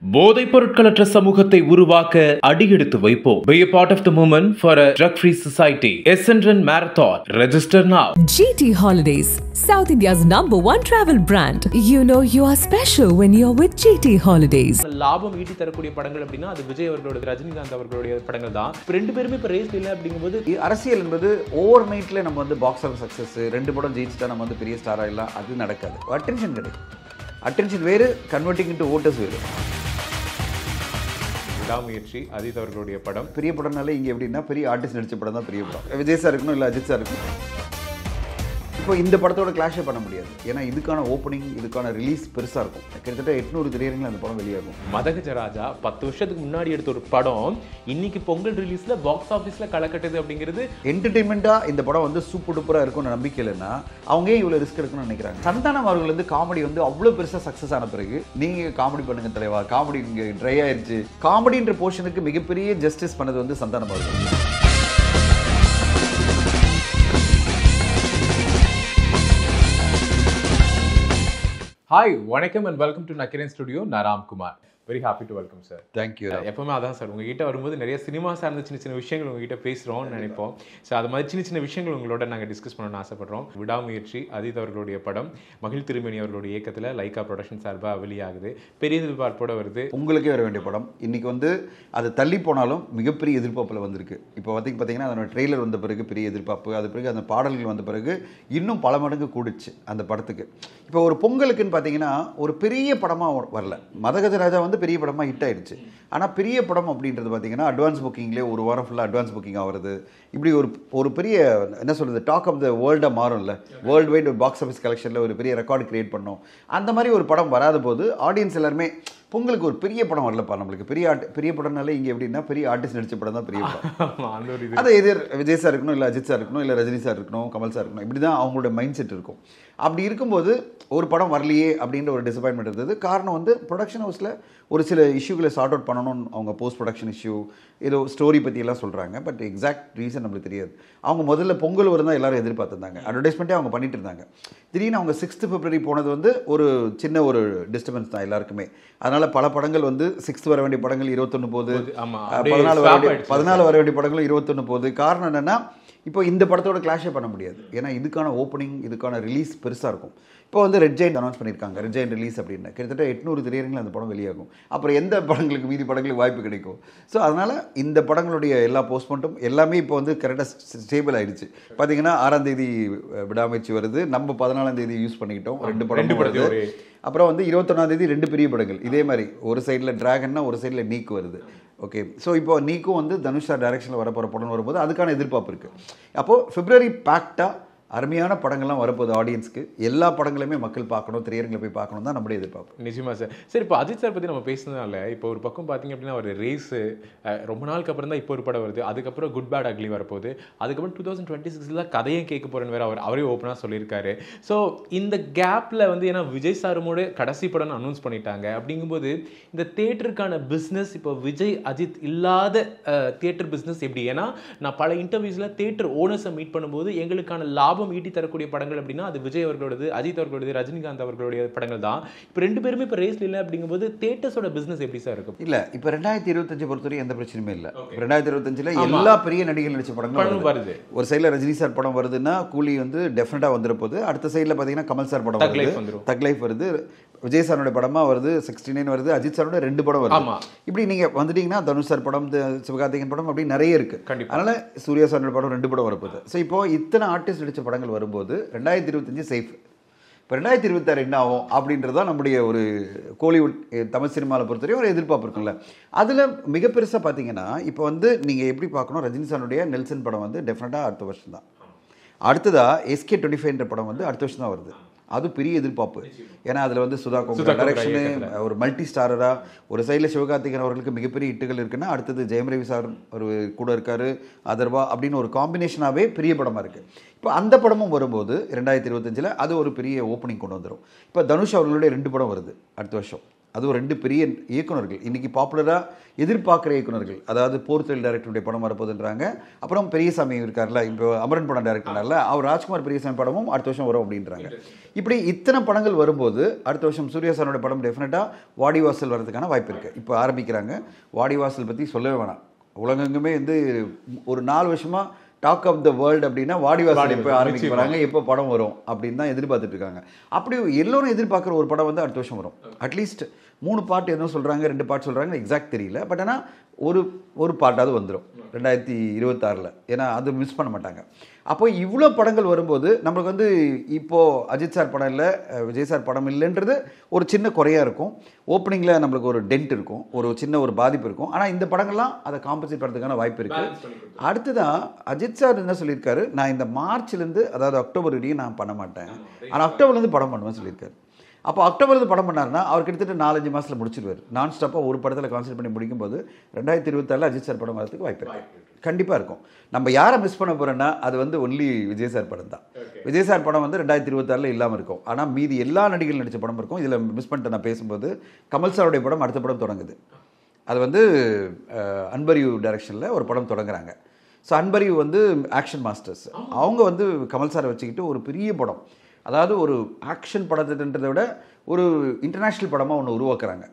போதைப் பொருட்களற்ற சமூகத்தை உருவாக்க அடியெடுத்து வைப்போம். Be a part of the movement for a drug-free society. Essendon Marathon. Register now. GT Holidays, South India's #1 travel brand. You know you are special when you're with GT Holidays. லாபம் ஈட்டி தரக்கூடிய படங்கள் அப்படின்னா அது விஜய் அவர்களோட, ரஜினிகாந்த் அவர்களுடைய படங்கள் தான். இப்போ ரெண்டு பேருமே இப்போ ரேஸ் இல்லை அப்படிங்கும்போது அரசியல் என்பது ஓவர் நைட்டில் நம்ம வந்து பாக்ஸ் ஆஃபீஸ் சக்ஸஸ் ரெண்டு படம் ஜெயிச்சுட்டா நம்ம வந்து பெரிய ஸ்டாராக இல்லை, அது நடக்காது. அட்டென்ஷன் கிடைக்கும். அட்டென்ஷன் வேறு, கன்வெர்ட்டிங் இன்டு ஓட்டர்ஸ் வேறு. விடாமுயற்சி அஜித் அவர்களுடைய படம். பெரிய படம்னாலே இங்கே எப்படின்னா பெரிய ஆர்டிஸ்ட் நடித்த படம் தான் பெரிய படம். விஜய் சார் இருக்கணும், இல்லை அஜித் சார் இருக்கணும். இப்போ இந்த படத்தோட கிளாஷே பண்ண முடியாது. ஏன்னா இதுக்கான ஓப்பனிங், இதுக்கான ரிலீஸ் பெருசாக இருக்கும். கிட்டத்தட்ட 800 திரையரங்கில் அந்த படம் வெளியாகும். மதகஜராஜா 10 வருஷத்துக்கு முன்னாடி எடுத்த ஒரு படம் இன்னைக்கு பொங்கல் ரிலீஸில் பாக்ஸ் ஆஃபீஸில் கலக்கட்டுது அப்படிங்கிறது என்டர்டெயின்மெண்ட்டாக இந்த படம் வந்து சூப்பர் டூப்பராக இருக்கும்னு நம்பிக்கை இல்லைன்னா அவங்க இவ்வளோ ரிஸ்க் எடுக்கணும்னு நினைக்கிறாங்க. சந்தானம் அவர்கள் வந்து காமெடி வந்து அவ்வளோ பெருசாக சக்ஸஸ் ஆன பிறகு நீங்கள் காமெடி பண்ணுங்க தலைவா, காமெடி இங்கே ட்ரை ஆயிடுச்சு, காமெடின்ற போர்ஷனுக்கு மிகப்பெரிய ஜஸ்டிஸ் பண்ணது வந்து சந்தானம் அவர்கள். ஹாய், வணக்கம் and welcome to Nakkeeran studio. நான் Ramkumar. Very happy to welcome sir. Thank you. எப்பவுமே அதான் சார், உங்ககிட்ட வரும்போது நிறைய சினிமா சார்ந்த சின்ன சின்ன விஷயங்கள் உங்ககிட்ட பேசுகிறோம்னு நினைப்போம். ஸோ அது மாதிரி சின்ன சின்ன விஷயங்கள் உங்களோட நாங்கள் டிஸ்கஸ் பண்ணணும்னு ஆசைப்படுறோம். விடாமுயற்சி அஜித் அவர்களுடைய படம் மகிழ் திருமணி அவர்களுடைய இயக்கத்தில் லைக்கா ப்ரொடக்ஷன் சார்பாக வெளியாகுது. பெரிய எதிர்பார்ப்போட வருது. உங்களுக்கே வர வேண்டிய படம். இன்றைக்கி வந்து அது தள்ளி போனாலும் மிகப்பெரிய எதிர்பார்ப்பில் வந்திருக்கு. இப்போ பார்த்தீங்கன்னா அதோட ட்ரெய்லர் வந்த பிறகு பெரிய எதிர்பார்ப்பு, அது பிறகு அந்த பாடல்கள் வந்த பிறகு இன்னும் பல மடங்கு கூடிச்சு அந்த படத்துக்கு. இப்போ ஒரு பொங்கலுக்குன்னு பார்த்தீங்கன்னா ஒரு பெரிய படமாக வரல. மதகஜராஜா வந்து பெரிய படமாக ஹிட் ஆயிடுச்சு. ஆனால் பெரிய படம் அப்படின்றது பார்த்தீங்கன்னா அட்வான்ஸ் புக்கிங்லேயே ஒரு வாரம் ஃபுல்லாக அட்வான்ஸ் புக்கிங் ஆகிறது. இப்படி ஒரு பெரிய என்ன சொல்கிறது, டாக் ஆஃப் த வேர்ல்டாக மாறும்ல. வேர்ல்டு வைட் ஒரு பாக்ஸ் ஆஃபீஸ் கலெக்ஷனில் ஒரு பெரிய ரெக்கார்டு கிரியேட் பண்ணோம். அந்த மாதிரி ஒரு படம் வராத போது ஆடியன்ஸ் எல்லாருமே பொங்கலுக்கு ஒரு பெரிய படம் வரலப்பா, நம்மளுக்கு பெரிய படம்னாலே இங்கே எப்படின்னா பெரிய ஆர்டிஸ்ட் நடித்த படம் தான் பெரிய படம். அது எதிர் விஜய் சார் இருக்கணும், இல்லை அஜித் சார் இருக்கணும், இல்லை ரஜினி சார் இருக்கணும், கமல் சார் இருக்கணும், இப்படி தான் அவங்களோட மைண்ட் செட் இருக்கும். அப்படி இருக்கும்போது ஒரு படம் வரலையே அப்படின்ற ஒரு டிசப்பாயின்மெண்ட் இருந்தது. காரணம் வந்து ப்ரொடக்ஷன் ஹவுஸில் ஒரு சில இஷ்யூகளை சார்ட் அவுட் பண்ணணும்னு அவங்க போஸ்ட் ப்ரொடக்ஷன் இஷ்யூ ஏதோ ஸ்டோரி பற்றியெல்லாம் சொல்கிறாங்க. பட் எக்ஸாக்ட் ரீசன் நம்மளுக்கு தெரியாது. அவங்க முதல்ல பொங்கல் வரும் தான் எல்லோரும் எதிர்பார்த்துருந்தாங்க. அட்வர்டைஸ்மெண்ட்டே அவங்க பண்ணிட்டு இருந்தாங்க. திடீர்னு அவங்க 6th February போனது வந்து ஒரு சின்ன ஒரு டிஸ்டர்பன்ஸ் தான் எல்லாருக்குமே. அதனால் பல படங்கள் வந்து 6th வர வேண்டிய படங்கள் 21 போகுது, 14 வர வேண்டிய படங்களும் 21 போகுது. காரணம் என்னென்னா இப்போ இந்த படத்தோட கிளாஷே பண்ண முடியாது. ஏன்னா இதுக்கான ஓப்பனிங், இதுக்கான ரிலீஸ் பெருசாக இருக்கும். இப்போ வந்து ரெட் ஜெயண்ட் அனௌன்ஸ் பண்ணியிருக்காங்க, ரெட் ஜெயண்ட் ரிலீஸ் அப்படின்னு. கிட்டத்தட்ட 800 திரையரங்கில் அந்த படம் வெளியாகும். அப்புறம் எந்த படங்களுக்கு மீதி படங்களுக்கு வாய்ப்பு கிடைக்கும்? ஸோ அதனால் இந்த படங்களுடைய எல்லா போஸ்ட்மெண்ட்டும் எல்லாமே இப்போ வந்து கரெக்டாக ஸ்டேபிள் ஆகிடுச்சு. பார்த்தீங்கன்னா 6ஆம் தேதி விடாமுயற்சி வருது, நம்ம 14ஆம் தேதி யூஸ் பண்ணிக்கிட்டோம், 2 படம் வருது. அப்புறம் வந்து 21ஆம் தேதி 2 பெரிய படங்கள் இதே மாதிரி, ஒரு சைடில் டிராகன்னா ஒரு சைடில் நீக்கு வருது. ஓகே, ஸோ இப்போ நீக்கும் வந்து தனுஷ் சார் டைரக்ஷனில் வரப்போகிற படம் வரும்போது அதுக்கான எதிர்பார்ப்பு இருக்குது. அப்போது February பேக்டாக அருமையான படங்கள்லாம் வரப்போகுது. ஆடியன்ஸ்க்கு எல்லா படங்களுமே மக்கள் பார்க்கணும், திரையரங்கில் போய் பார்க்கணும் தான் நம்மளுடைய எதிர்பார்ப்பு. நிச்சயமாக சார். சரி, இப்போ அஜித் சார் பற்றி நம்ம பேசுனதால இப்போ ஒரு பக்கம் பார்த்தீங்க அப்படின்னா ஒரு ரேஸு ரொம்ப நாளுக்கு அப்புறம் தான் இப்போ ஒரு படம் வருது. அதுக்கப்புறம் குட் பேட் அக்லி வரப்போகுது. அதுக்கப்புறம் 2026 கதையை கேட்க போகிறேன்னு வேறு அவரே ஓப்பனாக சொல்லியிருக்காரு. ஸோ இந்த கேப்பில் வந்து ஏன்னா விஜய் சாருமோட கடைசி படம்னு அனௌன்ஸ் பண்ணிட்டாங்க. அப்படிங்கும்போது இந்த தியேட்டருக்கான பிஸ்னஸ் இப்போ விஜய் அஜித் இல்லாத தியேட்டர் பிஸ்னஸ் எப்படி? ஏன்னா நான் பல இன்டர்வியூஸில் தியேட்டர் ஓனர்ஸை மீட் பண்ணும்போது எங்களுக்கான லாபம் ஈட்டி தரக்கூடிய படங்கள் அப்படின்னா அது விஜய் அவர்களோடது, அஜித் அவர்களோடது, ரஜினிகாந்த் அவர்களுடைய படங்கள் தான். இப்போ ரெண்டு பேருமே இப்போ ரேஸ்ல இல்லை அப்படிங்கும்போது தியேட்டர்ஸோட பிசினஸ் எப்படி சார் இருக்கும்? இல்லை, இப்போ 2025 பொறுத்தவரை எந்த பிரச்சனையுமே இல்லை. 2025 எல்லா பெரிய நடிகர்கள் நடிச்ச படங்களும் வருது. ஒரு சைடில் ரஜினி சார் படம் வருதுன்னா கூலி வந்து டெஃபினட்டாக வந்துட போகுது. அடுத்த சைடில் பார்த்தீங்கன்னா கமல் சார் படம் வருது, தக் லைஃப் வருது, விஜய் சாரோட படமாக வருது, 69 வருது, அஜித் சாரோட 2 படம் வருது. இப்படி நீங்கள் வந்துட்டீங்கன்னா தனுஷ் சார் படம், சிவகார்த்திகேயன் படம் அப்படி நிறைய இருக்குது. அதனால் சூர்யா சாரோட படம் 2 படம் வரப்போகுது. ஸோ இப்போ இத்தனை ஆர்டிஸ்ட் நடித்த படங்கள் வரும்போது 2025 சேஃப். இப்போ 2026 என்ன ஆகும் அப்படின்றதான் நம்முடைய ஒரு கோலிவுட் தமிழ் சினிமாவில் பொறுத்தவரையும் ஒரு எதிர்பார்ப்பு இருக்குல்ல. அதில் மிக பெருசாக பார்த்தீங்கன்னா இப்போ வந்து நீங்கள் எப்படி பார்க்கணும், ரஜினி சாருடைய நெல்சன் படம் வந்து டெஃபினட்டாக அடுத்த வருஷம் தான். அடுத்ததாக SK25 படம் வந்து அடுத்த வருஷம் தான் வருது. அது பெரிய எதிர்பார்ப்பு. ஏன்னா அதில் வந்து சுதா கோங்கரா டைரக்ஷனு, ஒரு மல்டி ஸ்டாரராக ஒரு சைடில் சிவகார்த்திகேயன் அவர்களுக்கு மிகப்பெரிய ஹிட்டுகள் இருக்குன்னா அடுத்தது ஜெயம் ரவி சார் ஒரு கூட இருக்கார், அதர்வா அப்படின்னு ஒரு காம்பினேஷனாகவே பெரிய படமாக இருக்குது. இப்போ அந்த படமும் வரும்போது 2025 அது ஒரு பெரிய ஓப்பனிங் கொண்டு வந்துடும். இப்போ தனுஷ் அவர்களுடைய 2 படம் வருது அடுத்த வருஷம். அதுவும் 2 பெரிய இயக்குனர்கள் இன்றைக்கி பாப்புலராக எதிர்பார்க்குற இயக்குனர்கள், அதாவது போர்த்தொழில் டைரக்டருடைய படம் வரப்போகுதுன்றாங்க. அப்புறம் பெரியசாமி இருக்கார்ல, இப்போ அமரன் படம் டைரக்டர்னால அவர் ராஜ்குமார் பெரியசாமி படமும் அடுத்த வருஷம் வரும் அப்படின்றாங்க. இப்படி இத்தனை படங்கள் வரும்போது அடுத்த வருஷம் சூர்யா சாரோட படம் டெஃபினட்டாக வாடிவாசல் வரதுக்கான வாய்ப்பு இருக்குது. இப்போ ஆரம்பிக்கிறாங்க. வாடிவாசல் பற்றி சொல்லவே வேணாம். உலகெங்குமே வந்து ஒரு 4 வருஷமாக டாக் ஆஃப் த வேர்ல்டு அப்படின்னா வாடிவாசல் எப்போ ஆரம்பிக்க போகிறாங்க, எப்போ படம் வரும் அப்படின்னு தான் எதிர்பார்த்துட்டு இருக்காங்க. அப்படி எல்லோரும் எதிர்பார்க்குற ஒரு படம் வந்து அடுத்த வருஷம் வரும். அட்லீஸ்ட் 3 பார்ட் எதுவும் சொல்கிறாங்க, 2 பார்ட் சொல்கிறாங்க, எக்ஸாக்ட் தெரியல. பட் ஆனால் ஒரு பார்ட்டாவது வந்துடும் 2026. ஏன்னா அது மிஸ் பண்ண மாட்டாங்க. அப்போ இவ்வளோ படங்கள் வரும்போது நம்மளுக்கு வந்து இப்போது அஜித் சார் படம் இல்லை, விஜய் சார் படம் இல்லைன்றது ஒரு சின்ன குறையாக இருக்கும். ஓப்பனிங்கில் நம்மளுக்கு ஒரு டென்ட் இருக்கும், ஒரு சின்ன ஒரு பாதிப்பு இருக்கும். ஆனால் இந்த படங்கள்லாம் அதை காம்பன்சேட் பண்ணுறதுக்கான வாய்ப்பு இருக்குது. அடுத்ததான் அஜித் சார் என்ன சொல்லியிருக்காரு, நான் இந்த மார்ச்லேருந்து அதாவது அக்டோபர் வரையும் நான் பண்ண மாட்டேன், ஆனால் அக்டோபர்லேருந்து படம் பண்ணுவேன்னு சொல்லியிருக்காரு. அப்போ அக்டோபர்லேருந்து படம் பண்ணார்னா அவர் கிட்டத்தட்ட 4-5 மாதத்தில் முடிச்சிருவார். நான் ஸ்டாப்பாக ஒரு படத்தில் கான்சன்ட்ரேட் பண்ணி முடிக்கும்போது 2026 அஜித் சார் படம் வரதுக்கு வாய்ப்பு இருக்குது. கண்டிப்பாக இருக்கும். நம்ம யாரை மிஸ் பண்ண போகிறோன்னா அது வந்து ஒன்லி விஜய் சார் படம் தான். விஜய் சார் படம் வந்து 2026 இல்லாமல் இருக்கும். ஆனால் மீதி எல்லா நடிகர்கள் நடித்த படம் இருக்கும். இதில் மிஸ் பண்ணிட்டு நான் பேசும்போது கமல் சாருடைய படம் அடுத்த படம் தொடங்குது. அது வந்து அன்பரியூ டைரக்ஷனில் ஒரு படம் தொடங்குறாங்க. ஸோ அன்பரியூ வந்து ஆக்ஷன் மாஸ்டர்ஸ். அவங்க வந்து கமல் சாரை வச்சுக்கிட்டு ஒரு பெரிய படம், அதாவது ஒரு ஆக்ஷன் படத்துன்றதை விட ஒரு இன்டர்நேஷ்னல் படமாக ஒன்று உருவாக்குறாங்க.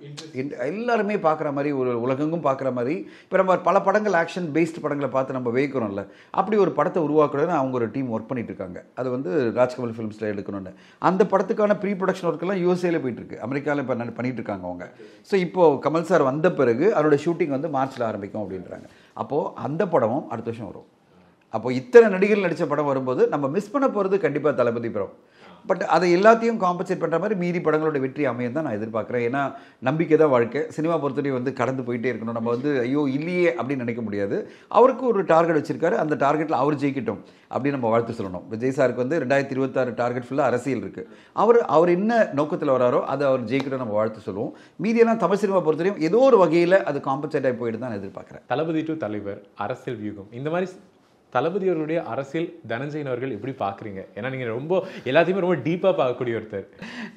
எல்லாருமே பார்க்குற மாதிரி, ஒரு உலகெங்கும் பார்க்குற மாதிரி. இப்போ நம்ம பல படங்கள் ஆக்ஷன் பேஸ்டு படங்களை பார்த்து நம்ம வைக்கிறோம்ல, அப்படி ஒரு படத்தை உருவாக்குறதுன்னு அவங்க ஒரு டீம் ஒர்க் பண்ணிட்டு இருக்காங்க. அது வந்து ராஜ்கமல் ஃபிலிம்ஸில் எடுக்கணும்னு. அந்த படத்துக்கான ப்ரீ ப்ரொடக்ஷன் ஒர்க்கெல்லாம் யூஎஸ்ஏல போயிட்டுருக்கு, அமெரிக்காவில் இப்போ பண்ணிட்டு இருக்காங்க அவங்க. ஸோ இப்போது கமல் சார் வந்த பிறகு அதோட ஷூட்டிங் வந்து மார்ச்சில் ஆரம்பிக்கும் அப்படின்றாங்க. அப்போது அந்த படமும் அடுத்த வருஷம் வரும். அப்போ இத்தனை நடிகர்கள் நடித்த படம் வரும்போது நம்ம மிஸ் பண்ண போகிறது கண்டிப்பாக தளபதி படம். பட் அதை எல்லாத்தையும் காம்பன்சேட் பண்ணுற மாதிரி மீதி படங்களோட வெற்றி அமையும் தான் நான் எதிர்பார்க்குறேன். ஏன்னா நம்பிக்கை தான் வாழ்க்கை. சினிமா பொறுத்தவரையும் வந்து கடந்து போயிட்டே இருக்கணும். நம்ம வந்து ஐயோ இல்லையே அப்படின்னு நினைக்க முடியாது. அவருக்கு ஒரு டார்கெட் வச்சிருக்காரு, அந்த டார்கெட்டில் அவர் ஜெயிக்கட்டும் அப்படின்னு நம்ம வாழ்த்து சொல்லணும். விஜய் சாருக்கு வந்து 2026 டார்கெட் ஃபுல்லாக அரசியல் இருக்குது. அவர் என்ன நோக்கத்தில் வராரோ அதை அவர் ஜெயிக்கட்டும் நம்ம வாழ்த்து சொல்லுவோம். மீதியெல்லாம் தமிழ் சினிமா பொறுத்தவரையும் ஏதோ ஒரு வகையில் அது காம்பன்சேட் ஆகி போயிட்டு தான் நான் எதிர்பார்க்குறேன். தளபதி டு தலைவர், அரசியல் வியூகம், இந்த மாதிரி தளபதி அவர்களுடைய அரசியல் தனஞ்சயன் அவர்கள் எப்படி பார்க்குறீங்க? ஏன்னா நீங்கள் ரொம்ப எல்லாத்தையுமே ரொம்ப டீப்பாக பார்க்கக்கூடிய ஒருத்தர்.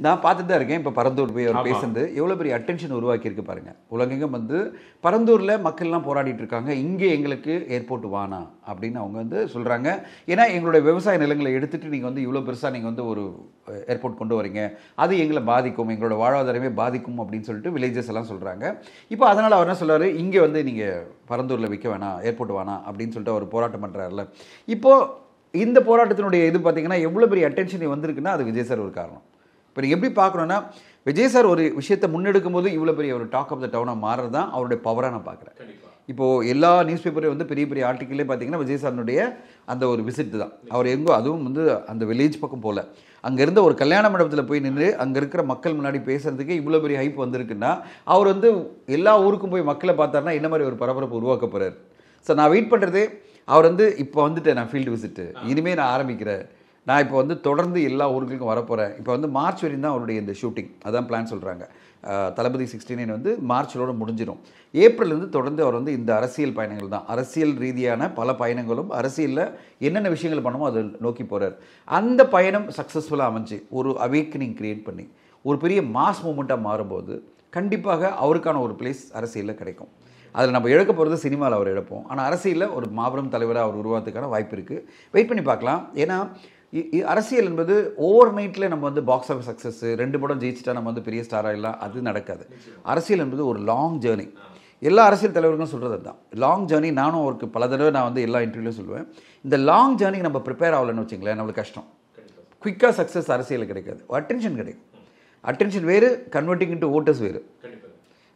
நான் பார்த்துட்டு தான் இருக்கேன். இப்போ பரந்தூர் போய் அவர் பேசுறது எவ்வளோ பெரிய அட்டென்ஷன் உருவாக்கியிருக்கு பாருங்கள். உலகெங்கும் வந்து பரந்தூரில் மக்கள்லாம் போராடிட்டு இருக்காங்க, இங்கே எங்களுக்கு ஏர்போர்ட் வானா அப்படின்னு அவங்க வந்து சொல்கிறாங்க. ஏன்னா எங்களுடைய விவசாய நிலங்களை எடுத்துகிட்டு நீங்கள் வந்து இவ்வளோ பெருசாக நீங்கள் வந்து ஒரு ஏர்போர்ட் கொண்டு வரீங்க, அது எங்களை பாதிக்கும், எங்களோட வாழ்வாதாரமே பாதிக்கும் அப்படின்னு சொல்லிட்டு வில்லேஜஸ் எல்லாம் சொல்கிறாங்க. இப்போ அதனால் அவர் என்ன சொல்கிறாரு, இங்கே வந்து நீங்கள் பரந்தூரில் விற்க வேணாம், ஏர்போர்ட் வேணாம் அப்படின்னு சொல்லிட்டு அவர் போராட்டம் பண்ணுறாருல. இப்போது இந்த போராட்டத்தினுடைய இது பார்த்தீங்கன்னா எவ்வளோ பெரிய அட்டென்ஷன் வந்திருக்குன்னா அது விஜய் சார் ஒரு காரணம். இப்போ நீங்கள் எப்படி பார்க்கணுன்னா விஜய் சார் ஒரு விஷயத்தை முன்னெடுக்கும் போது இவ்வளோ பெரிய ஒரு டாக் ஆஃப் த டவுனாக மாறுறது தான் அவருடைய பவராக நான் பார்க்குறேன். இப்போது எல்லா நியூஸ் பேப்பரையும் வந்து பெரிய பெரிய ஆர்டிக்கிளே பார்த்தீங்கன்னா விஜய் சாரினுடைய அந்த ஒரு விசிட் தான். அவர் எங்கோ அதுவும் வந்து அந்த வில்லேஜ் பக்கம் போகல, அங்கே இருந்த ஒரு கல்யாண மண்டபத்தில் போய் நின்று அங்கே இருக்கிற மக்கள் முன்னாடி பேசுறதுக்கே இவ்வளோ பெரிய ஹைப் வந்திருக்குன்னா அவர் வந்து எல்லா ஊருக்கும் போய் மக்களை பார்த்தாருன்னா என்ன மாதிரி ஒரு பரபரப்பு உருவாக்க போகிறார். ஸோ நான் வெயிட் பண்ணுறதே அவர் வந்து இப்போ வந்துட்டேன், நான் ஃபீல்டு விசிட்டு இனிமேல் நான் ஆரம்பிக்கிறேன், நான் இப்போ வந்து தொடர்ந்து எல்லா ஊருக்கும் வரப்போகிறேன். இப்போ வந்து மார்ச் வரையும் தான் அவருடைய இந்த ஷூட்டிங், அதான் பிளான் சொல்கிறாங்க. தளபதி 69 வந்து மார்ச்சிலோடு முடிஞ்சிடும். ஏப்ரல்லேருந்து தொடர்ந்து அவர் வந்து இந்த அரசியல் பயணங்கள் தான், அரசியல் ரீதியான பல பயணங்களும், அரசியலில் என்னென்ன விஷயங்கள் பண்ணுமோ அதை நோக்கி போகிறார். அந்த பயணம் சக்ஸஸ்ஃபுல்லாக அமைஞ்சு ஒரு அவேக்கனிங் க்ரியேட் பண்ணி ஒரு பெரிய மாஸ் மூமெண்ட்டாக மாறும்போது கண்டிப்பாக அவருக்கான ஒரு பிளேஸ் அரசியலில் கிடைக்கும். அதில் நம்ம இழக்க போகிறது சினிமாவில் அவர் இழப்போம், ஆனால் அரசியலில் ஒரு மாபெரும் தலைவராக அவர் உருவாகிறதுக்கான வாய்ப்பு இருக்குது. வெயிட் பண்ணி பார்க்கலாம். ஏன்னா அரசியல் என்பது ஓவர் நைட்டில் நம்ம வந்து பாக்ஸ் ஆஃபீஸ் சக்ஸஸ் 2 படம் ஜெயிச்சிட்டா நம்ம வந்து பெரிய ஸ்டாராக இல்லை, அது நடக்காது. அரசியல் என்பது ஒரு லாங் ஜேர்னி. எல்லா அரசியல் தலைவர்களும் சொல்கிறது அதுதான், லாங் ஜேர்னி. நானும் அவருக்கு பல தடவை நான் வந்து எல்லா இன்டர்வியூலையும் சொல்லுவேன், இந்த லாங் ஜேர்னிக்கு நம்ம ப்ரிப்பேர் ஆகலைன்னு வச்சுங்களேன் நம்மளுக்கு கஷ்டம். குயிக்காக சக்ஸஸ் அரசியலில் கிடைக்காது, அட்டென்ஷன் கிடைக்கும். அட்டென்ஷன் வேறு, கன்வெர்ட்டிங் இன்டு ஓட்டர்ஸ் வேறு.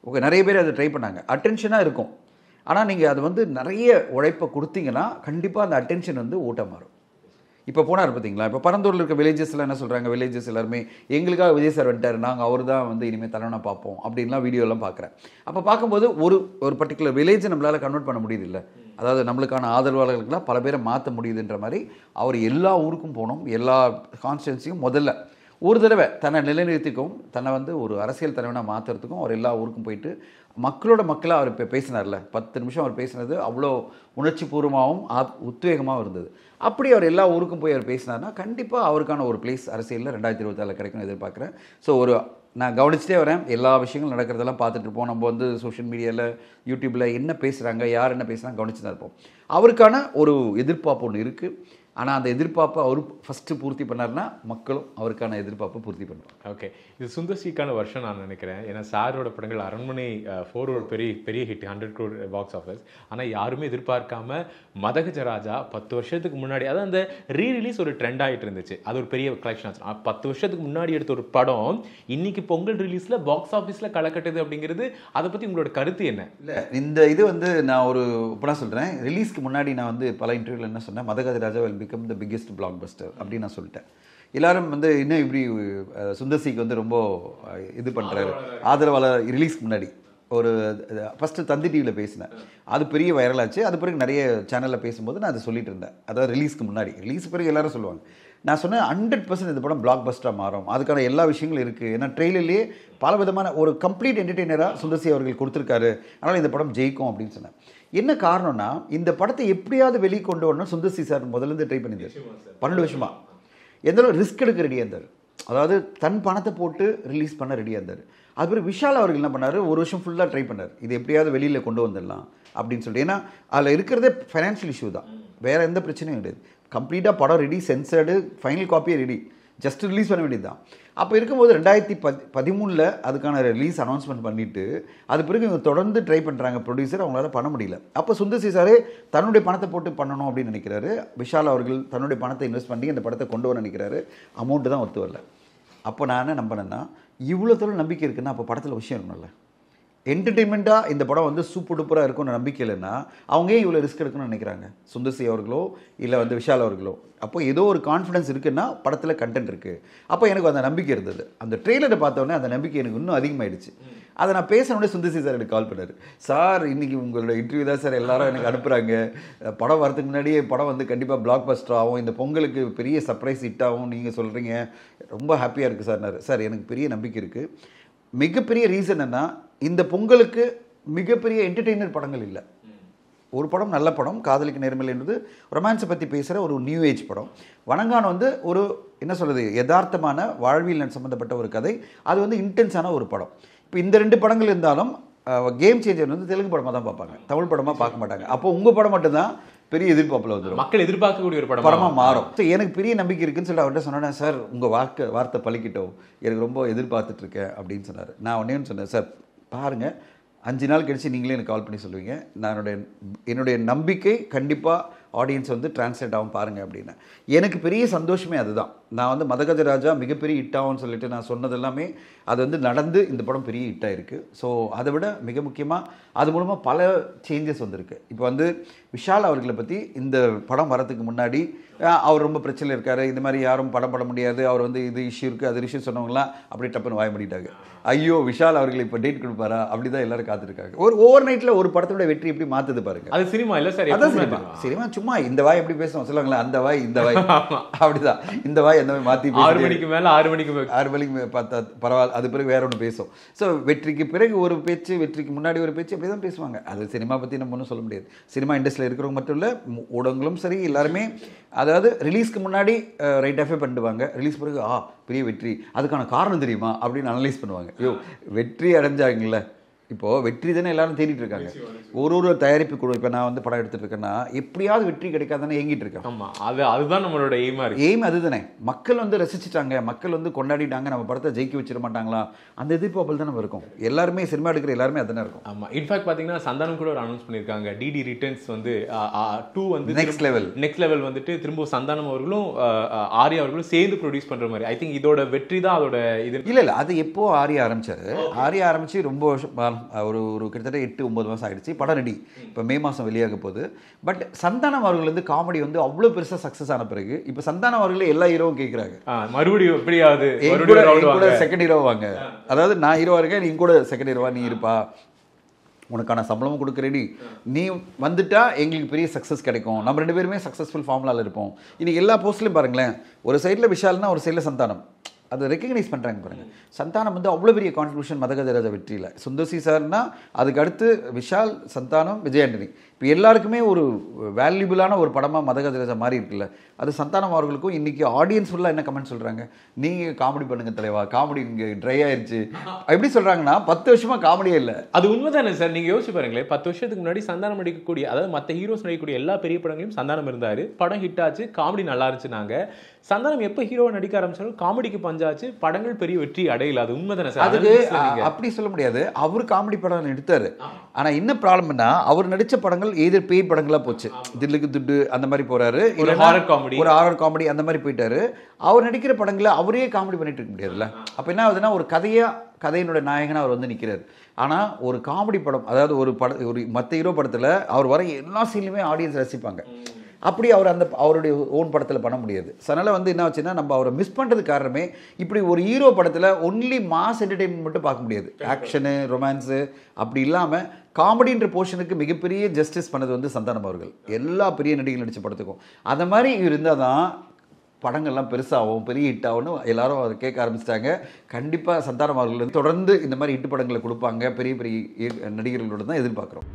ஓகே, நிறைய பேர் அதை ட்ரை பண்ணாங்க. அட்டென்ஷனாக இருக்கும், ஆனால் நீங்கள் அது வந்து நிறைய உழைப்பை கொடுத்தீங்கன்னா கண்டிப்பாக அந்த அட்டென்ஷன் வந்து ஓட்ட மாறும். இப்போ போனார் பார்த்தீங்களா, இப்போ பரந்தூரில் இருக்க வில்லேஜஸ்லாம் என்ன சொல்கிறாங்க, வில்லேஜஸ் எல்லாருமே எங்களுக்காக விஜய் சார் வந்துட்டார், நாங்கள் அவர் தான் வந்து இனிமேல் தலைவனாக பார்ப்போம் அப்படின்லாம் வீடியோலாம் பார்க்குறேன். அப்போ பார்க்கும்போது ஒரு பர்டிகுலர் வில்லேஜை நம்மளால் கன்வெர்ட் பண்ண முடியுது இல்லை, அதாவது நம்மளுக்கான ஆதரவாளர்களுக்கெல்லாம் பல பேரை மாற்ற முடியுதுன்ற மாதிரி அவர் எல்லா ஊருக்கும் போகணும், எல்லா கான்ஸ்டிட்யூன்சியும் முதல்ல ஒரு தடவை தன்னை நிலைநிறுத்திக்கும், தன்னை வந்து ஒரு அரசியல் தலைவனாக மாற்றுறதுக்கும் அவர் எல்லா ஊருக்கும் போயிட்டு மக்களோட மக்களாக அவர் இப்போ பேசினார்ல 10 நிமிஷம் அவர் பேசினது அவ்வளோ உணர்ச்சி பூர்வமாகவும் உத்வேகமாகவும் இருந்தது. அப்படி அவர் எல்லா ஊருக்கும் போய் அவர் பேசினார்னா கண்டிப்பாக அவருக்கான ஒரு பிளேஸ் அரசியலில் 2026 கிடைக்கும்னு எதிர்பார்க்குறேன். ஸோ ஒரு நான் கவனிச்சிட்டே வரேன், எல்லா விஷயங்களும் நடக்கிறதெல்லாம் பார்த்துட்டு இருப்போம். நம்ம வந்து சோஷியல் மீடியாவில் யூடியூப்பில் என்ன பேசுகிறாங்க, யார் என்ன பேசுகிறாங்க கவனிச்சு தான் இருப்போம். அவருக்கான ஒரு எதிர்பார்ப்பு ஒன்று இருக்குது. ஆனால் அந்த எதிர்பார்ப்பை அவர் ஃபஸ்ட்டு பூர்த்தி பண்ணார்னா மக்களும் அவருக்கான எதிர்பார்ப்பை பூர்த்தி பண்ணுவாங்க. ஓகே, இது சுந்தர் சிக்கான வருஷம் நான் நினைக்கிறேன். ஏன்னா சாரோட படங்கள் அரண்மனை 4 ஒரு பெரிய ஹிட், 100 crore பாக்ஸ் ஆஃபீஸ். ஆனால் யாருமே எதிர்பார்க்காம மதகஜராஜா 10 வருஷத்துக்கு முன்னாடி, அதாவது அந்த ரீரிலீஸ் ஒரு ட்ரெண்ட் ஆகிட்டு இருந்துச்சு. அது ஒரு பெரிய கலெக்ஷன் ஆச்சு. 10 வருஷத்துக்கு முன்னாடி எடுத்த ஒரு படம் இன்னைக்கு பொங்கல் ரிலீஸில் பாக்ஸ் ஆஃபீஸில் கலக்கட்டுது அப்படிங்கிறது, அதை பற்றி உங்களோட கருத்து என்ன? இல்லை, இந்த இது வந்து நான் ஒரு இப்போலாம் சொல்கிறேன், ரிலீஸ்க்கு முன்னாடி நான் வந்து பல இன்டர்வியூவில் என்ன சொன்னேன், Madha Gaja Raja will become the biggest black Bastar அப்படின்னு நான் சொல்லிட்டேன். எல்லாரும் வந்து இன்னும் இப்படி சுந்தர்சிக்கு வந்து ரொம்ப இது பண்ணுறாரு ஆதரவாளர். ரிலீஸ்க்கு முன்னாடி ஒரு ஃபஸ்ட்டு தந்தி டிவியில் பேசினேன், அது பெரிய வைரலாச்சு. அது பிறகு நிறைய சேனலில் பேசும்போது நான் அதை சொல்லிட்டு இருந்தேன். அதாவது ரிலீஸ்க்கு முன்னாடி, ரிலீஸ் பிறகு எல்லாரும் சொல்லுவாங்க. நான் சொன்னேன் 100% இந்த படம் பிளாக் பஸ்டராக மாறும், அதுக்கான எல்லா விஷயங்களும் இருக்குது. ஏன்னா ட்ரெயிலர்லேயே பல விதமான ஒரு கம்ப்ளீட் என்டர்டெய்னராக சுந்தர்சி அவர்கள் கொடுத்துருக்காரு, அதனால் இந்த படம் ஜெயிக்கும் அப்படின்னு சொன்னேன். என்ன காரணம்னா, இந்த படத்தை எப்படியாவது வெளியே கொண்டு வரணும் சுந்தர்சி சார் முதல்லேருந்து ட்ரை பண்ணியிருந்தார். 12 வருஷமா எந்த அளவு ரிஸ்க் எடுக்க ரெடியாக இருந்தார். அதாவது தன் பணத்தை போட்டு ரிலீஸ் பண்ண ரெடியாக இருந்தார். அது பிறகு விஷால் அவர்கள் என்ன பண்ணார், ஒரு வருஷம் ஃபுல்லாக ட்ரை பண்ணார், இது எப்படியாவது வெளியில் கொண்டு வந்துடலாம் அப்படின்னு சொல்லிட்டு. ஏன்னா அதில் இருக்கிறதே ஃபைனான்ஷியல் இஷ்யூ தான், வேறு எந்த பிரச்சனையும் கிடையாது. கம்ப்ளீட்டாக படம் ரெடி, சென்சர்டு, ஃபைனல் காப்பியே ரெடி, ஜஸ்ட் ரிலீஸ் பண்ண வேண்டியது தான். அப்போ இருக்கும்போது 2013 அதுக்கான ரிலீஸ் அனௌன்ஸ்மெண்ட் பண்ணிவிட்டு அது பிறகு இவங்க தொடர்ந்து ட்ரை பண்ணுறாங்க ப்ரொடியூசர், அவங்களால பண்ண முடியல. அப்போ சுந்தர்சி சாரே தன்னுடைய பணத்தை போட்டு பண்ணணும் அப்படின்னு நினைக்கிறாரு. விஷால் அவர்கள் தன்னுடைய பணத்தை இன்வெஸ்ட் பண்ணி அந்த படத்தை கொண்டு வர நினைக்கிறாரு. அமௌண்ட்டு தான் ஒத்து வரல. அப்போ நான் என்ன நம்பினேன்னா, இவ்வளோ தொழில் நம்பிக்கை இருக்குன்னா அப்போ படத்தில் விஷயம் இருக்கணும்ல. என்டர்டெயின்மெண்ட்டாக இந்த படம் வந்து சூப்பர் டூப்பராக இருக்கும்னு நம்பிக்கை இல்லைன்னா அவங்க ஏன் இவ்வளோ ரிஸ்க் எடுக்கணும்னு நினைக்கிறாங்க, சுந்தர்சி அவர்களோ இல்லை வந்து விஷால் அவர்களோ? அப்போ ஏதோ ஒரு கான்ஃபிடன்ஸ் இருக்குன்னா படத்தில் கண்டென்ட் இருக்குது. அப்போ எனக்கு அந்த நம்பிக்கை இருந்தது. அந்த ட்ரெய்லரை பார்த்தோன்னே அந்த நம்பிக்கை எனக்கு இன்னும் அதிகமாகிடுச்சு. அதை நான் பேசினோடனே சுந்தர்சி சார் எனக்கு கால் பண்ணார். சார் இன்றைக்கி உங்களோட இன்டர்வியூ தான் சார் எல்லாரும் எனக்கு அனுப்புகிறாங்க, படம் வரதுக்கு முன்னாடியே படம் வந்து கண்டிப்பாக பிளாக் பஸ்டர் ஆகும், இந்த பொங்கலுக்கு பெரிய சர்ப்ரைஸ் ஹிட் ஆகும் நீங்கள் சொல்கிறீங்க, ரொம்ப ஹாப்பியாக இருக்குது சார். சார் எனக்கு பெரிய நம்பிக்கை இருக்குது. மிகப்பெரிய ரீசன் என்ன, இந்த பொங்கலுக்கு மிகப்பெரிய என்டர்டெய்னர் படங்கள் இல்லை. ஒரு படம் நல்ல படம், காதலிக்கு நேர்மையில் என்பது ரொமான்ஸை பற்றி பேசுகிற ஒரு நியூ ஏஜ் படம். வணங்கான் வந்து ஒரு என்ன சொல்கிறது, யதார்த்தமான வாழ்வியல் சம்மந்தப்பட்ட ஒரு கதை, அது வந்து இன்டென்ஸான ஒரு படம். இப்போ இந்த 2 படங்கள் இருந்தாலும் கேம் சேஞ்சர் வந்து தெலுங்கு படமாக தான் பார்ப்பாங்க, தமிழ் படமாக பார்க்க மாட்டாங்க. அப்போ உங்கள் படம் மட்டும்தான் பெரிய எதிர்பார்ப்பில் வந்துடும், மக்கள் எதிர்பார்க்கக்கூடிய ஒரு படமாக மாறும். ஸோ எனக்கு பெரிய நம்பிக்கை இருக்குன்னு சொல்லி அவர்கிட்ட சொன்னேன், சார் உங்கள் வார்த்தை பழிக்கிட்டோம், எனக்கு ரொம்ப எதிர்பார்த்துட்ருக்கேன் அப்படின்னு சொன்னார். நான் ஒன்றே சொன்னேன், சார் பாருங்கள் 5 நாள் கழிச்சு நீங்களே எனக்கு கால் பண்ணி சொல்லுவீங்க, நான் என்னுடைய நம்பிக்கை கண்டிப்பாக ஆடியன்ஸ் வந்து டிரான்ஸ்லேட் ஆகும் பாருங்கள் அப்படின்னு. எனக்கு பெரிய சந்தோஷமே அதுதான். நான் வந்து மதகஜராஜா மிகப்பெரிய ஹிட் ஆகும்னு சொல்லிட்டு நான் சொன்னது எல்லாமே அது வந்து நடந்து இந்த படம் பெரிய ஹிட்டாக இருக்குது. ஸோ அதை விட மிக முக்கியமாக அது மூலமாக பல சேஞ்சஸ் வந்திருக்கு. இப்போ வந்து விஷால் அவர்களை பற்றி இந்த படம் வரதுக்கு முன்னாடி அவர் ரொம்ப பிரச்சனை இருக்கார், இந்த மாதிரி யாரும் படம் பண்ண முடியாது, அவர் வந்து இது இஷ்யூ இருக்குது அது இஷ்யூ சொன்னவங்களாம் அப்படி டப்புன்னு வாய பண்ணிட்டாங்க. ஐயோ விஷால் அவர்கள் இப்போ டேட் கொடுப்பாரா, அப்படி தான் எல்லாரும் காத்துருக்காங்க. ஒரு ஓவர் நைட்டில் ஒரு படத்தோட வெற்றி எப்படி மாற்றுது பாருங்க. அது சினிமா இல்லை சார், அதான் சினிமா. சும்மா இந்த வாய் எப்படி பேசுவோம் சொல்லுவாங்களா, அந்த வாய் இந்த வாய் அப்படிதான், இந்த வாய் எந்த மாதிரி மாற்றி 6 மணிக்கு மேலே 6 மணிக்கு பார்த்தா பரவாயில்ல, அது பிறகு வேற ஒன்று பேசும். ஸோ வெற்றிக்கு பிறகு ஒரு பேச்சு, வெற்றிக்கு முன்னாடி ஒரு பேச்சு, அப்படி தான் பேசுவாங்க. அது சினிமா பற்றி நம்ம ஒன்றும் சொல்ல முடியாது. சினிமா இண்டஸ்ட்ரியில் இருக்கிறவங்க மட்டும் இல்லை, ஊடகங்களும் சரி, எல்லாருமே அதாவது ரிலீஸ்க்கு முன்னாடி ரைட் ஆஃபே பண்ணிடுவாங்க, ரிலீஸ் பிறகு பெரிய வெற்றி, அதுக்கான காரணம் தெரியுமா அப்படின்னு அனலைஸ் பண்ணுவாங்க. ஐயோ வெற்றி அடைஞ்சாங்கல்ல, இப்போது வெற்றி தானே எல்லாரும் தேடிட்டு இருக்காங்க. ஒரு தயாரிப்பு குழு, இப்போ நான் வந்து படம் எடுத்துகிட்டு இருக்கேன்னா எப்படியாவது வெற்றி கிடைக்காதானே ஏங்கிட்டு இருக்கேன். ஆமாம், அதுதான் நம்மளோட எய்ம் அதுதானே. மக்கள் வந்து ரசிச்சுட்டாங்க, மக்கள் வந்து கொண்டாடிட்டாங்க, நம்ம படத்தை ஜெயிக்க வச்சிட மாட்டாங்களா, அந்த எதிர்பார்ப்பில் தான் நம்ம இருக்கும். எல்லாருமே சினிமா எடுக்கிற எல்லாருமே அதுதானே இருக்கும். ஆமாம், இன்ஃபேக்ட் பார்த்தீங்கன்னா சந்தானம் கூட ஒரு அனௌன்ஸ் பண்ணியிருக்காங்க, டிடி ரிட்டர்ன்ஸ் வந்து 2 வந்து நெக்ஸ்ட் லெவல் வந்துட்டு திரும்ப சந்தானம் அவர்களும் ஆர்யா அவர்களும் சேர்ந்து ப்ரொடியூஸ் பண்ணுற மாதிரி. ஐ திங்க் இதோட வெற்றி தான் அதோட இது. இல்லை அது எப்போ ஆர்யா ஆரம்பிச்சாரு, ஆர்யா ஆரம்பிச்சு ரொம்ப வருஷம், ஒரு கிட்டத்தட்ட 8-9 மாதம் ஆகிடுச்சு. படம் ரெடி, இப்போ மே மாதம் வெளியாக போகுது. பட் சந்தானம் அவர்கள் வந்து காமெடி வந்து அவ்வளோ பெருசாக சக்ஸஸ் ஆன பிறகு இப்போ சந்தானம் அவர்களே எல்லா ஹீரோவும் கேட்குறாங்க, மறுபடியும் எப்படியாவது கூட செகண்ட் ஹீரோ வாங்க, அதாவது நான் ஹீரோவா இருக்கேன், நீ கூட செகண்ட் ஹீரோவா நீ இருப்பா, உனக்கான சம்பளமும் கொடுக்க ரெடி, நீ வந்துட்டா எங்களுக்கு பெரிய சக்ஸஸ் கிடைக்கும், நம்ம 2 பேருமே சக்ஸஸ்ஃபுல் ஃபார்முலாவில் இருப்போம். இன்னைக்கு எல்லா போஸ்ட்லையும் பாருங்களேன், ஒரு சைடில் விஷால்னா ஒரு சைடில் சந்தானம். அதை ரெக்கக்னைஸ் பண்ணுறாங்க பாருங்கள். சந்தானம் வந்து அவ்வளோ பெரிய கான்ட்ரிபியூஷன் மதகஜராஜ வெற்றியில். சுந்தர்சி சார்னா அதுக்கு அடுத்து விஷால், சந்தானம், விஜய் ஆண்டனி, இப்போ எல்லாருக்குமே ஒரு வேல்யூபிளான ஒரு படமாக மதகஜராஜா மாறி இருக்குல்ல. அது சந்தானம் அவர்களுக்கும் இன்றைக்கி ஆடியன்ஸ் ஃபுல்லாக என்ன கமெண்ட் சொல்கிறாங்க, நீங்கள் காமெடி பண்ணுங்கள் தலைவா, காமெடி இங்கே ட்ரை ஆயிடுச்சு எப்படி சொல்கிறாங்கன்னா 10 வருஷமாக காமெடியே இல்லை. அது உண்மைதானே சார்? நீங்கள் யோசிச்சு பாருங்களேன், 10 வருஷத்துக்கு முன்னாடி சந்தானம் நடிக்கக்கூடிய, அதாவது மற்ற ஹீரோஸ் நடிக்கக்கூடிய எல்லா பெரிய படங்களையும் சந்தானம் இருந்தார், படம் ஹிட் ஆச்சு, காமெடி நல்லா இருந்துச்சு. நாங்கள் சந்தானம் எப்போ ஹீரோவை நடிக்க ஆரம்பிச்சாலும் காமெடிக்கு பஞ்சாச்சு, படங்கள் பெரிய வெற்றி அடையல. அது உண்மைதானே சார்? அதுக்கு அப்படி சொல்ல முடியாது. அவர் காமெடி படம் எடுத்தார், ஆனால் என்ன ப்ராப்ளம்னா அவர் நடித்த படங்கள் எதிர் பேய் படங்களாக போச்சு. தில்லுக்கு துட்டு அந்த மாதிரி போறாரு, ஒரு ஹாரர் காமெடி அந்த மாதிரி போயிட்டாரு. அவர் நடிக்கிற படங்களை அவரே காமெடி பண்ணிட்டு இருக்க முடியாதுல்ல. அப்போ என்ன ஆகுதுன்னா ஒரு கதையினுடைய நாயகனாக அவர் வந்து நிற்கிறார். ஆனால் ஒரு காமெடி படம், அதாவது ஒரு மற்ற ஹீரோ படத்தில் அவர் வர எல்லா சீன்லையுமே ஆடியன்ஸ் ரசிப்பாங்க. அப்படி அவர் அவருடைய ஓன் படத்தில் பண்ண முடியாது. அதனால் வந்து என்ன ஆச்சுன்னா நம்ம அவரை மிஸ் பண்ணுறது காரணமே இப்படி ஒரு ஹீரோ படத்தில் ஒன்லி மாஸ் என்டர்டெயின்மெண்ட் மட்டும் பார்க்க முடியாது. ஆக்ஷனு, ரொமான்ஸு அப்படி இல்லாமல் காமெடின்ற போர்ஷனுக்கு மிகப்பெரிய ஜஸ்டிஸ் பண்ணது வந்து சந்தானம் அவர்கள். எல்லா பெரிய நடிகர்கள் நடித்த படத்துக்கும் அந்த மாதிரி இருந்தால் தான் படங்கள்லாம் பெருசாகும், பெரிய ஹிட் ஆகும்னு எல்லாரும் அதை கேட்க ஆரம்பிச்சிட்டாங்க. கண்டிப்பாக சந்தானம் அவர்கள் தொடர்ந்து இந்த மாதிரி ஹிட் படங்களை கொடுப்பாங்க, பெரிய பெரிய நடிகர்களோடு தான் எதிர்பார்க்குறோம்.